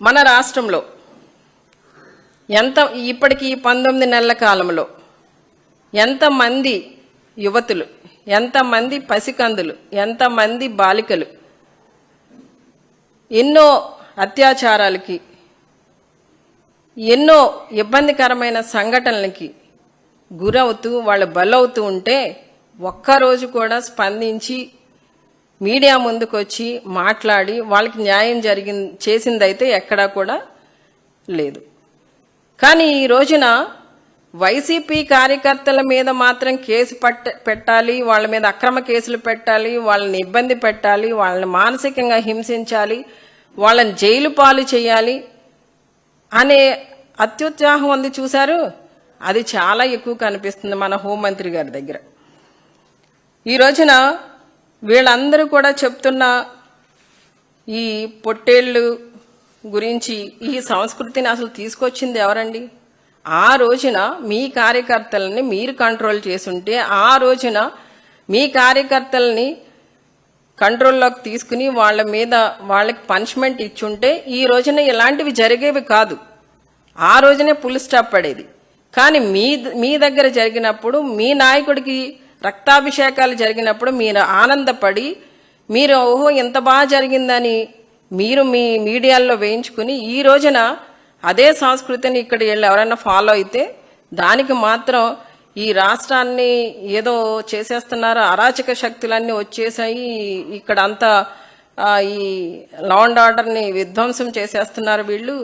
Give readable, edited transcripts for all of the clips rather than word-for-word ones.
మన రాష్ట్రంలో ఇప్పటికీ 19 నెలల కాలంలో ఎంతమంది యువతులు, ఎంతమంది పసికందులు, ఎంతమంది బాలికలు ఎన్నో అత్యాచారాలకి, ఎన్నో ఇబ్బందికరమైన సంఘటనలకి గురవుతూ వాళ్ళు బలవుతూ ఉంటే ఒక్కరోజు కూడా స్పందించి మీడియా ముందుకొచ్చి మాట్లాడి వాళ్ళకి న్యాయం చేసిందైతే ఎక్కడా కూడా లేదు. కానీ ఈ రోజున వైసీపీ కార్యకర్తల మీద మాత్రం కేసు పెట్టాలి, వాళ్ళ మీద అక్రమ కేసులు పెట్టాలి, వాళ్ళని ఇబ్బంది పెట్టాలి, వాళ్ళని మానసికంగా హింసించాలి, వాళ్ళని జైలు పాలు చేయాలి అనే అత్యుత్సాహం ఉంది చూశారు. అది చాలా ఎక్కువ కనిపిస్తుంది మన హోంమంత్రి గారి దగ్గర. ఈ రోజున వీళ్ళందరూ కూడా చెప్తున్న ఈ పొట్టేళ్ళు గురించి ఈ సంస్కృతిని అసలు తీసుకొచ్చింది ఎవరండి? ఆ రోజున మీ కార్యకర్తలని మీరు కంట్రోల్ చేసుంటే, ఆ రోజున మీ కార్యకర్తలని కంట్రోల్లోకి తీసుకుని వాళ్ళ మీద వాళ్ళకి పనిష్మెంట్ ఇచ్చుంటే ఈ రోజున ఇలాంటివి జరిగేవి కాదు. ఆ రోజునే ఫుల్ స్టాప్ పడేది. కానీ మీ దగ్గర జరిగినప్పుడు, మీ నాయకుడికి రక్తాభిషేకాలు జరిగినప్పుడు మీరు ఆనందపడి, మీరు ఓహో ఎంత బాగా జరిగిందని మీరు మీ మీడియాల్లో వేయించుకుని, ఈ రోజున అదే సంస్కృతిని ఇక్కడ ఎవరైనా ఫాలో అయితే దానికి మాత్రం ఈ రాష్ట్రాన్ని ఏదో చేసేస్తున్నారు, అరాచక శక్తులన్నీ వచ్చేసాయి, ఇక్కడ అంతా ఈ లా అండ్ ఆర్డర్ని విధ్వంసం చేసేస్తున్నారు వీళ్ళు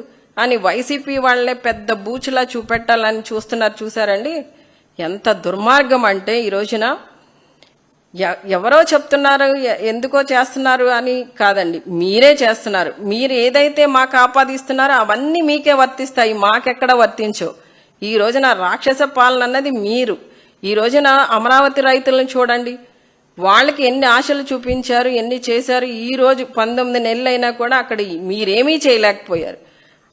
అని వైసీపీ వాళ్లే పెద్ద బూచులా చూపెట్టాలని చూస్తున్నారు. చూసారండి ఎంత దుర్మార్గం అంటే, ఈ రోజున ఎవరో చెప్తున్నారు, ఎందుకో చేస్తున్నారు అని కాదండి, మీరే చేస్తున్నారు. మీరు ఏదైతే మాకు ఆపాదిస్తున్నారో అవన్నీ మీకే వర్తిస్తాయి, మాకెక్కడ వర్తించవు. ఈ రోజున రాక్షస పాలన అన్నది మీరు. ఈ రోజున అమరావతి రైతులను చూడండి, వాళ్ళకి ఎన్ని ఆశలు చూపించారు, ఎన్ని చేశారు. ఈ రోజు 19 నెలలైనా కూడా అక్కడ మీరేమీ చేయలేకపోయారు.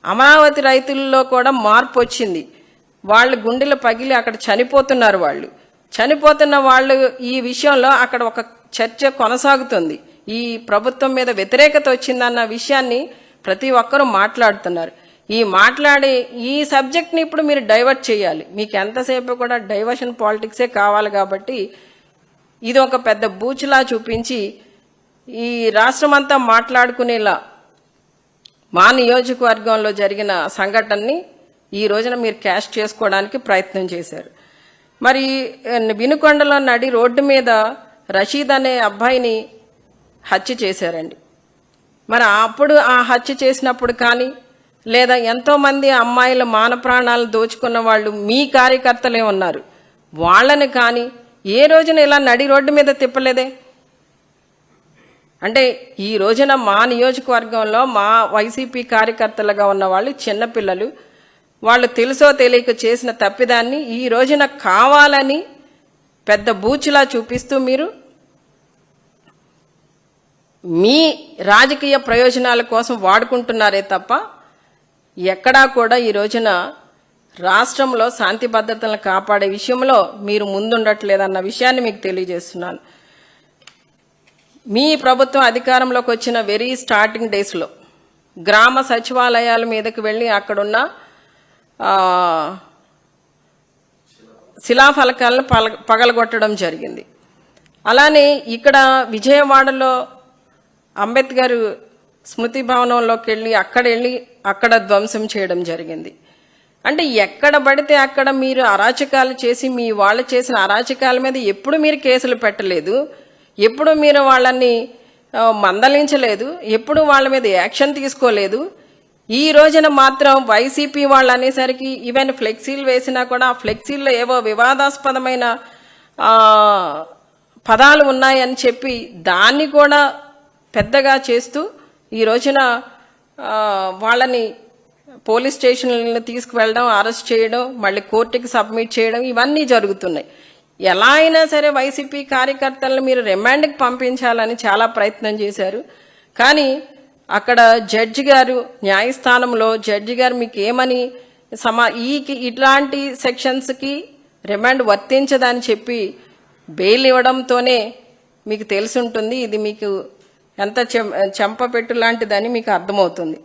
అమరావతి రైతుల్లో కూడా మార్పు వచ్చింది. వాళ్ళు గుండెలు పగిలి అక్కడ చనిపోతున్నారు. వాళ్ళు చనిపోతున్న వాళ్ళు ఈ విషయంలో అక్కడ ఒక చర్చ కొనసాగుతుంది. ఈ ప్రభుత్వం మీద వ్యతిరేకత వచ్చిందన్న విషయాన్ని ప్రతి ఒక్కరూ మాట్లాడుతున్నారు. మాట్లాడే ఈ సబ్జెక్ట్ని ఇప్పుడు మీరు డైవర్ట్ చేయాలి. మీకు ఎంతసేపు కూడా డైవర్షన్ పాలిటిక్సే కావాలి. కాబట్టి ఇది ఒక పెద్ద బూచులా చూపించి ఈ రాష్ట్రం అంతా మాట్లాడుకునేలా మా నియోజకవర్గంలో జరిగిన సంఘటనని ఈ రోజున మీరు క్యాష్ చేసుకోవడానికి ప్రయత్నం చేశారు. మరి వినుకొండలో నడి రోడ్డు మీద రషీద్ అనే అబ్బాయిని హత్య చేశారండి. మరి అప్పుడు ఆ హత్య చేసినప్పుడు కానీ, లేదా ఎంతోమంది అమ్మాయిల మాన ప్రాణాలు దోచుకున్న వాళ్ళు మీ కార్యకర్తలే ఉన్నారు, వాళ్ళని కానీ ఏ రోజున ఇలా నడి రోడ్డు మీద తిప్పలేదే? అంటే ఈ రోజున మా నియోజకవర్గంలో మా వైసీపీ కార్యకర్తలుగా ఉన్న వాళ్ళు చిన్నపిల్లలు, వాళ్ళు తెలుసో తెలియక చేసిన తప్పిదాన్ని ఈ రోజున కావాలని పెద్ద బూచులా చూపిస్తూ మీరు మీ రాజకీయ ప్రయోజనాల కోసం వాడుకుంటున్నారే తప్ప ఎక్కడా కూడా ఈ రోజున రాష్ట్రంలో శాంతి భద్రతలను కాపాడే విషయంలో మీరు ముందుండట్లేదన్న విషయాన్ని మీకు తెలియజేస్తున్నాను. మీ ప్రభుత్వం అధికారంలోకి వచ్చిన వెరీ స్టార్టింగ్ డేస్లో గ్రామ సచివాలయాల మీదకి వెళ్ళి అక్కడున్న శిలాఫలకాలను పగలగొట్టడం జరిగింది. అలానే ఇక్కడ విజయవాడలో అంబేద్కర్ స్మృతి భవనంలోకి వెళ్ళి అక్కడ ధ్వంసం చేయడం జరిగింది. అంటే ఎక్కడ పడితే అక్కడ మీరు అరాచకాలు చేసి మీ వాళ్ళు చేసిన అరాచకాల మీద ఎప్పుడు మీరు కేసులు పెట్టలేదు, ఎప్పుడు మీరు వాళ్ళని మందలించలేదు, ఎప్పుడు వాళ్ళ మీద యాక్షన్ తీసుకోలేదు. ఈ రోజున మాత్రం వైసీపీ వాళ్ళు అనేసరికి ఈవెన్ ఫ్లెక్సీలు వేసినా కూడా ఆ ఫ్లెక్సీల్లో ఏవో వివాదాస్పదమైన పదాలు ఉన్నాయని చెప్పి దాన్ని కూడా పెద్దగా చేస్తూ ఈ రోజున వాళ్ళని పోలీస్ స్టేషన్లను తీసుకువెళ్ళడం, అరెస్ట్ చేయడం, మళ్ళీ కోర్టుకి సబ్మిట్ చేయడం ఇవన్నీ జరుగుతున్నాయి. ఎలా అయినా సరే వైసీపీ కార్యకర్తలను మీరు రిమాండ్కి పంపించాలని చాలా ప్రయత్నం చేశారు. కానీ అక్కడ జడ్జి గారు, న్యాయస్థానంలో జడ్జి గారు మీకు ఏమని ఇట్లాంటి సెక్షన్స్కి రిమాండ్ వర్తించదని చెప్పి బెయిల్ ఇవ్వడంతోనే మీకు తెలిసి ఉంటుంది ఇది మీకు ఎంత చెంపపెట్టు లాంటిదని మీకు అర్థమవుతుంది.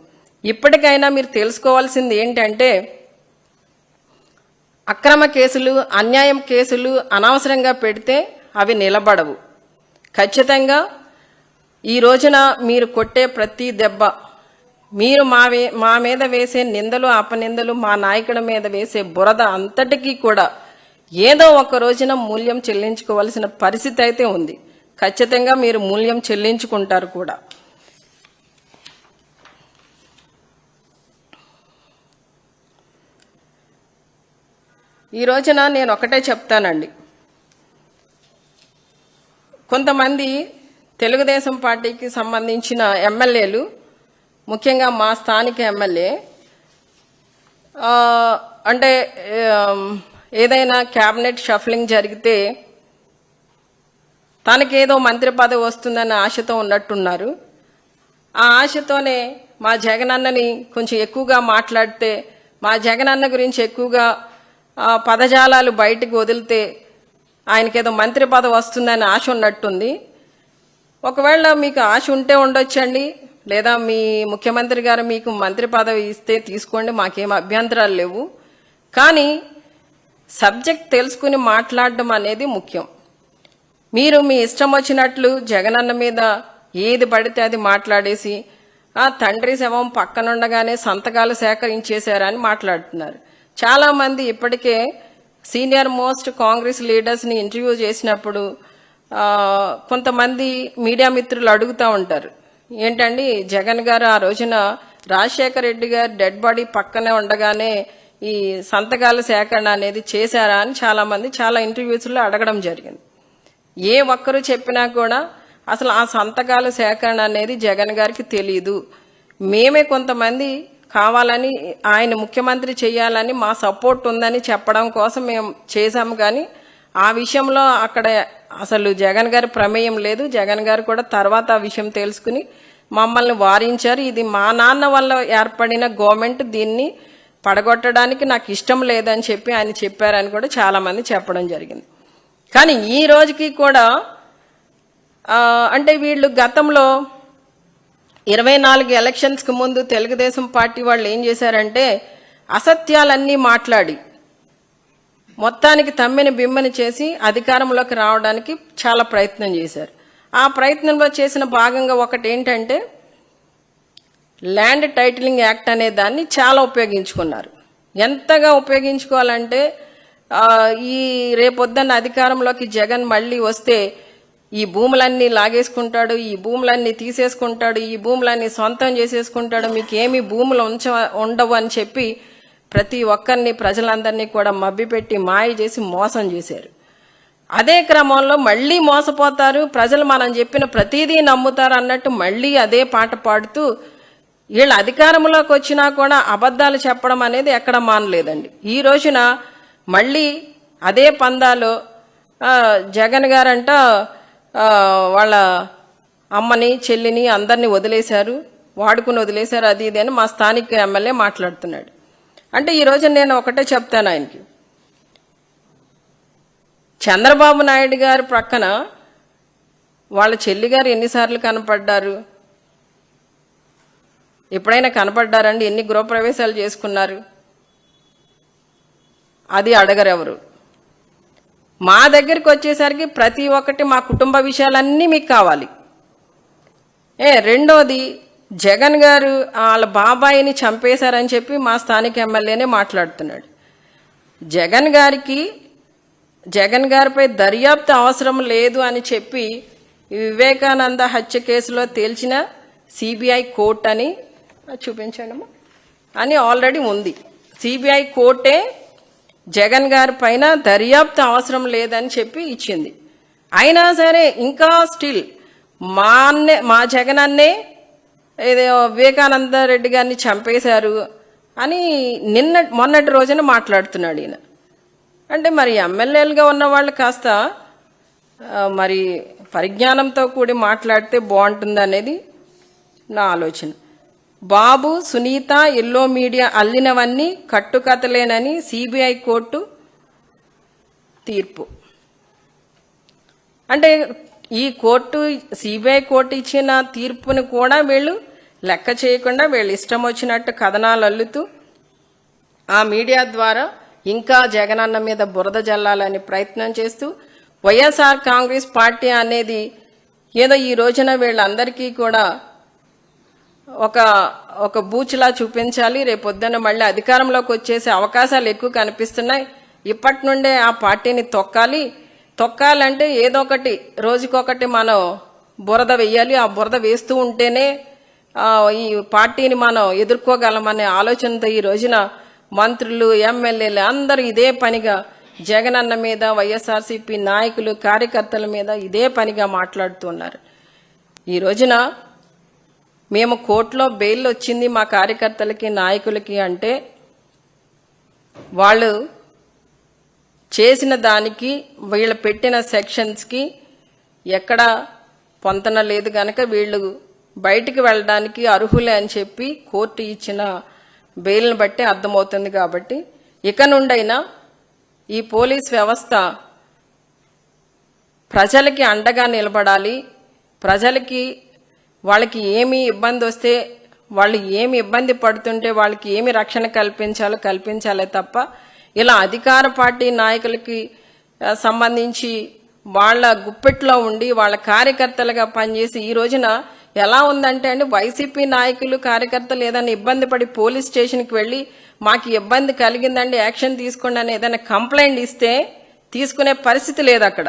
ఇప్పటికైనా మీరు తెలుసుకోవాల్సింది ఏంటంటే, అక్రమ కేసులు, అన్యాయం కేసులు అనవసరంగా పెడితే అవి నిలబడవు. ఖచ్చితంగా ఈ రోజున మీరు కొట్టే ప్రతి దెబ్బ, మీరు మా మీద వేసే నిందలు, అపనిందలు, మా నాయకుడి మీద వేసే బురద అంతటికీ కూడా ఏదో ఒక రోజున మూల్యం చెల్లించుకోవాల్సిన పరిస్థితి అయితే ఉంది. ఖచ్చితంగా మీరు మూల్యం చెల్లించుకుంటారు కూడా. ఈ రోజున నేను ఒకటే చెప్తానండి, కొంతమంది తెలుగుదేశం పార్టీకి సంబంధించిన ఎమ్మెల్యేలు, ముఖ్యంగా మా స్థానిక ఎమ్మెల్యే, అంటే ఏదైనా క్యాబినెట్ షఫ్లింగ్ జరిగితే తనకేదో మంత్రి పదవి వస్తుందన్న ఆశతో ఉన్నట్టున్నారు. ఆ ఆశతోనే మా జగనన్నని కొంచెం ఎక్కువగా మాట్లాడితే, మా జగనన్న గురించి ఎక్కువగా పదజాలాలు బయటకు వదిలితే ఆయనకేదో మంత్రి పదవి వస్తుందని ఆశ ఉన్నట్టుంది. ఒకవేళ మీకు ఆశ ఉంటే ఉండొచ్చండి, లేదా మీ ముఖ్యమంత్రి గారు మీకు మంత్రి పదవి ఇస్తే తీసుకోండి, మాకేం అభ్యంతరాలు లేవు. కానీ సబ్జెక్ట్ తెలుసుకుని మాట్లాడడం అనేది ముఖ్యం. మీరు మీ ఇష్టం వచ్చినట్లు జగనన్న మీద ఏది పడితే అది మాట్లాడేసి తండ్రి శవం పక్కనుండగానే సంతకాలు సేకరించేశారని మాట్లాడుతున్నారు. చాలామంది ఇప్పటికే సీనియర్ మోస్ట్ కాంగ్రెస్ లీడర్స్ని ఇంటర్వ్యూ చేసినప్పుడు కొంతమంది మీడియా మిత్రులు అడుగుతూ ఉంటారు, ఏంటండి జగన్ గారు ఆ రోజున రాజశేఖర రెడ్డి గారు డెడ్ బాడీ పక్కనే ఉండగానే ఈ సంతకాల సేకరణ అనేది చేశారా అని చాలామంది చాలా ఇంటర్వ్యూస్లో అడగడం జరిగింది. ఏ ఒక్కరు చెప్పినా కూడా అసలు ఆ సంతకాల సేకరణ అనేది జగన్ గారికి తెలియదు, మేమే కొంతమంది కావాలని ఆయన ముఖ్యమంత్రి చేయాలని మా సపోర్ట్ ఉందని చెప్పడం కోసం మేము చేశాము. కానీ ఆ విషయంలో అక్కడ అసలు జగన్ గారి ప్రమేయం లేదు. జగన్ గారు కూడా తర్వాత ఆ విషయం తెలుసుకుని మమ్మల్ని వారించారు. ఇది మా నాన్న వల్ల ఏర్పడిన గవర్నమెంట్, దీన్ని పడగొట్టడానికి నాకు ఇష్టం లేదని చెప్పి ఆయన చెప్పారని కూడా చాలామంది చెప్పడం జరిగింది. కానీ ఈ రోజుకి కూడా అంటే వీళ్ళు గతంలో 24 ఎలక్షన్స్కి ముందు తెలుగుదేశం పార్టీ వాళ్ళు ఏం చేశారంటే అసత్యాలన్నీ మాట్లాడి మొత్తానికి తమ్మిని బిమ్మని చేసి అధికారంలోకి రావడానికి చాలా ప్రయత్నం చేశారు. ఆ ప్రయత్నంలో చేసిన భాగంగా ఒకటి ఏంటంటే ల్యాండ్ టైటిలింగ్ యాక్ట్ అనే దాన్ని చాలా ఉపయోగించుకున్నారు. ఎంతగా ఉపయోగించుకోవాలంటే ఈ రేపొద్దున్న అధికారంలోకి జగన్ మళ్ళీ వస్తే ఈ భూములన్నీ లాగేసుకుంటాడు, ఈ భూములన్నీ తీసేసుకుంటాడు, ఈ భూములన్నీ సొంతం చేసేసుకుంటాడు, మీకు ఏమి భూములు ఉండవు అని చెప్పి ప్రతి ఒక్కరిని, ప్రజలందరినీ కూడా మభ్యపెట్టి మాయ చేసి మోసం చేశారు. అదే క్రమంలో మళ్ళీ మోసపోతారు, ప్రజలు మనం చెప్పిన ప్రతిదీ నమ్ముతారు అన్నట్టు మళ్ళీ అదే పాట పాడుతూ వీళ్ళు అధికారంలోకి వచ్చినా కూడా అబద్ధాలు చెప్పడం అనేది ఎక్కడ మానలేదండి. ఈ రోజున మళ్ళీ అదే పందాలో జగన్ గారంట వాళ్ళ అమ్మని, చెల్లిని అందరినీ వదిలేశారు, వాడుకుని వదిలేశారు, అది ఇది అని మా స్థానిక ఎమ్మెల్యే మాట్లాడుతున్నాడు. అంటే ఈరోజు నేను ఒకటే చెప్తాను ఆయనకి, చంద్రబాబు నాయుడు గారు ప్రక్కన వాళ్ళ చెల్లి గారు ఎన్నిసార్లు కనపడ్డారు? ఎప్పుడైనా కనపడ్డారండి? ఎన్ని గృహప్రవేశాలు చేసుకున్నారు? అది అడగరెవరు. మా దగ్గరికి వచ్చేసరికి ప్రతి ఒక్కటి మా కుటుంబ విషయాలన్నీ మీకు కావాలి. రెండోది, జగన్ గారు వాళ్ళ బాబాయిని చంపేశారని చెప్పి మా స్థానిక ఎమ్మెల్యేనే మాట్లాడుతున్నాడు. జగన్ గారిపై దర్యాప్తు అవసరం లేదు అని చెప్పి వివేకానంద హత్య కేసులో తేల్చిన సిబిఐ కోర్టు అని చూపించండి అని ఆల్రెడీ ఉంది. సిబిఐ కోర్టే జగన్ గారి పైన దర్యాప్తు అవసరం లేదని చెప్పి ఇచ్చింది. అయినా సరే ఇంకా స్టిల్ మా జగన్ అన్నే ఏదో వివేకానంద రెడ్డి గారిని చంపేశారు అని మొన్నటి రోజున మాట్లాడుతున్నాడు ఈయన. అంటే మరి ఎమ్మెల్యేలుగా ఉన్న వాళ్ళు కాస్త మరి పరిజ్ఞానంతో కూడి మాట్లాడితే బాగుంటుంది అనేది నా ఆలోచన. బాబు, సునీత, ఎల్లో మీడియా అల్లినవన్నీ కట్టుకథలేనని సిబిఐ కోర్టు తీర్పు. అంటే ఈ కోర్టు, సిబిఐ కోర్టు ఇచ్చిన తీర్పుని కూడా వీళ్ళు లెక్క చేయకుండా వీళ్ళు ఇష్టం వచ్చినట్టు కథనాలు అల్లుతూ ఆ మీడియా ద్వారా ఇంకా జగనన్న మీద బురద జల్లాలని ప్రయత్నం చేస్తూ వైఎస్ఆర్ కాంగ్రెస్ పార్టీ అనేది ఏదో ఈ రోజున వీళ్ళందరికీ కూడా ఒక బూచిలా చూపించాలి, రేపొద్దున మళ్ళీ అధికారంలోకి వచ్చేసే అవకాశాలు ఎక్కువ కనిపిస్తున్నాయి, ఇప్పటి నుండే ఆ పార్టీని తొక్కాలంటే ఏదో ఒకటి రోజుకొకటి మనం బురద వెయ్యాలి, ఆ బురద వేస్తూ ఉంటేనే ఈ పార్టీని మనం ఎదుర్కోగలమనే ఆలోచనతో ఈ రోజున మంత్రులు ఎమ్మెల్యేలు అందరూ ఇదే పనిగా జగనన్న మీద వైఎస్ఆర్సీపీ నాయకులు కార్యకర్తల మీద ఇదే పనిగా మాట్లాడుతున్నారు. ఈ రోజున మేము కోర్టులో బెయిల్ వచ్చింది మా కార్యకర్తలకి నాయకులకి అంటే వాళ్ళు చేసిన దానికి వీళ్ళు పెట్టిన సెక్షన్స్కి ఎక్కడ పొంతన లేదు గనక వీళ్ళు బయటికి వెళ్ళడానికి అర్హులే అని చెప్పి కోర్టు ఇచ్చిన బెయిల్ని బట్టి అర్థమవుతుంది. కాబట్టి ఇక నుండైనా ఈ పోలీస్ వ్యవస్థ ప్రజలకి అండగా నిలబడాలి, ప్రజలకి వాళ్ళకి ఏమి ఇబ్బంది వస్తే వాళ్ళు ఏమి ఇబ్బంది పడుతుంటే వాళ్ళకి ఏమి రక్షణ కల్పించాలే తప్ప ఇలా అధికార పార్టీ నాయకులకి సంబంధించి వాళ్ళ గుప్పెట్లో ఉండి వాళ్ళ కార్యకర్తలుగా పనిచేసి ఈ రోజున ఎలా ఉందంటే అండి, వైసీపీ నాయకులు కార్యకర్తలు ఏదైనా ఇబ్బంది పడి పోలీస్ స్టేషన్కి వెళ్ళి మాకు ఇబ్బంది కలిగిందండి యాక్షన్ తీసుకోండి అని ఏదైనా కంప్లైంట్ ఇస్తే తీసుకునే పరిస్థితి లేదు, అక్కడ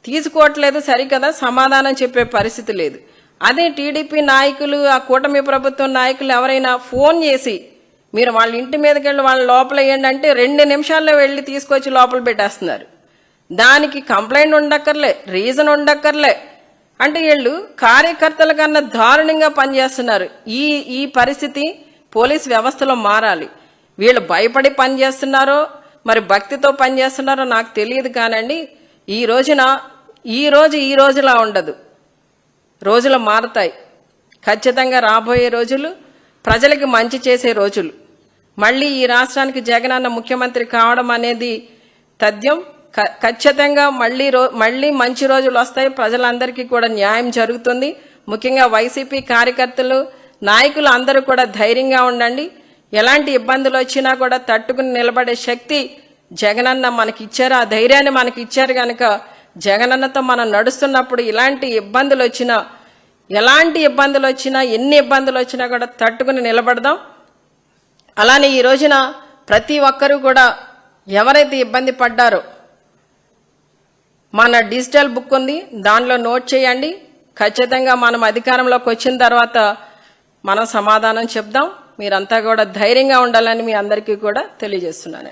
తీసుకోవట్లేదు, సరికదా సమాధానం చెప్పే పరిస్థితి లేదు. అదే టీడీపీ నాయకులు ఆ కూటమి ప్రభుత్వం నాయకులు ఎవరైనా ఫోన్ చేసి మీరు వాళ్ళ ఇంటి మీదకి వెళ్ళి వాళ్ళ లోపల వేయండి అంటే 2 నిమిషాల్లో వెళ్ళి తీసుకొచ్చి లోపల పెట్టేస్తున్నారు. దానికి కంప్లైంట్ ఉండక్కర్లే, రీజన్ ఉండక్కర్లే. అంటే వీళ్ళు కార్యకర్తల కన్నా దారుణంగా పనిచేస్తున్నారు. ఈ పరిస్థితి పోలీస్ వ్యవస్థలో మారాలి. వీళ్ళు భయపడి పనిచేస్తున్నారో మరి భక్తితో పనిచేస్తున్నారో నాకు తెలియదు కానండి, ఈ రోజులా ఉండదు, రోజులు మారతాయి. ఖచ్చితంగా రాబోయే రోజులు ప్రజలకి మంచి చేసే రోజులు. మళ్ళీ ఈ రాష్ట్రానికి జగనన్న ముఖ్యమంత్రి కావడం అనేది తథ్యం. ఖచ్చితంగా మళ్ళీ మంచి రోజులు వస్తాయి, ప్రజలందరికీ కూడా న్యాయం జరుగుతుంది. ముఖ్యంగా వైసీపీ కార్యకర్తలు నాయకులు అందరూ కూడా ధైర్యంగా ఉండండి. ఎలాంటి ఇబ్బందులు వచ్చినా కూడా తట్టుకుని నిలబడే శక్తి జగనన్న మనకి ఇచ్చారు, ఆ ధైర్యాన్ని మనకి ఇచ్చారు కనుక జగనన్నతో మనం నడుస్తున్నప్పుడు ఎలాంటి ఇబ్బందులు వచ్చినా ఎన్ని ఇబ్బందులు వచ్చినా కూడా తట్టుకుని నిలబడదాం. అలానే ఈ రోజున ప్రతి ఒక్కరూ కూడా ఎవరైతే ఇబ్బంది పడ్డారో మన డిజిటల్ బుక్ ఉంది, దానిలో నోట్ చేయండి. ఖచ్చితంగా మనం అధికారంలోకి వచ్చిన తర్వాత మనం సమాధానం చెప్దాం. మీరంతా కూడా ధైర్యంగా ఉండాలని మీ అందరికీ కూడా తెలియజేస్తున్నాను.